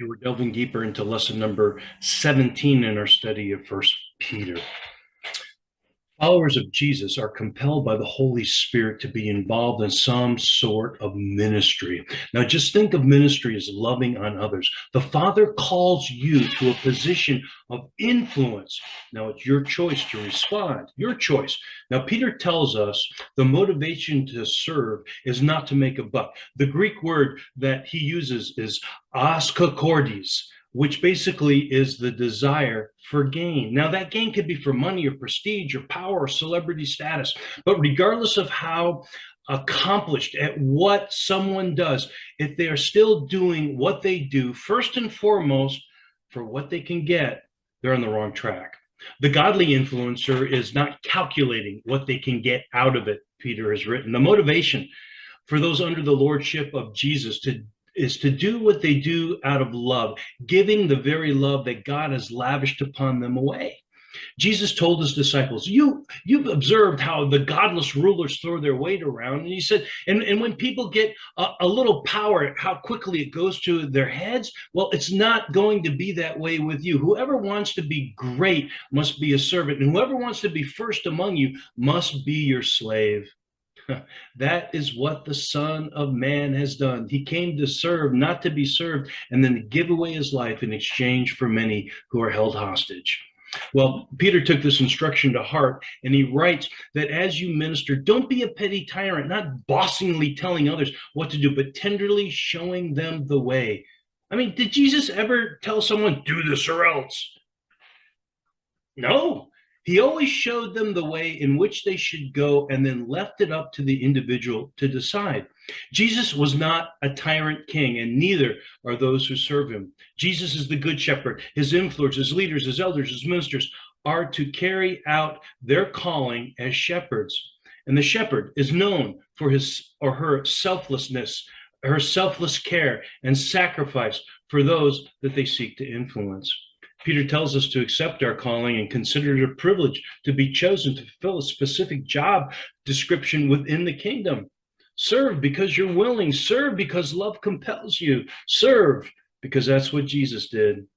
We're delving deeper into lesson number 17 in our study of First Peter. Followers of Jesus are compelled by the Holy Spirit to be involved in some sort of ministry. Now, just think of ministry as loving on others. The Father calls you to a position of influence. Now, it's your choice to respond, your choice. Now, Peter tells us the motivation to serve is not to make a buck. The Greek word that he uses is askakordis, which basically is the desire for gain. Now, that gain could be for money or prestige or power or celebrity status, but regardless of how accomplished at what someone does, if they are still doing what they do, first and foremost, for what they can get, they're on the wrong track. The godly influencer is not calculating what they can get out of it, Peter has written. The motivation for those under the lordship of Jesus is to do what they do out of love, giving the very love that God has lavished upon them away. Jesus told his disciples, you've observed how the godless rulers throw their weight around. And he said, and when people get a little power, how quickly it goes to their heads. Well, it's not going to be that way with you. Whoever wants to be great must be a servant, and whoever wants to be first among you must be your slave. That is what the Son of Man has done. He came to serve, not to be served, and then to give away his life in exchange for many who are held hostage. Well, Peter took this instruction to heart, and he writes that as you minister, don't be a petty tyrant, not bossingly telling others what to do, but tenderly showing them the way. I mean, did Jesus ever tell someone, do this or else? No. He always showed them the way in which they should go and then left it up to the individual to decide. Jesus was not a tyrant king, and neither are those who serve him. Jesus is the good shepherd. His influence, his leaders, his elders, his ministers are to carry out their calling as shepherds. And the shepherd is known for his or her selflessness, her selfless care and sacrifice for those that they seek to influence. Peter tells us to accept our calling and consider it a privilege to be chosen to fulfill a specific job description within the kingdom. Serve because you're willing. Serve because love compels you. Serve because that's what Jesus did.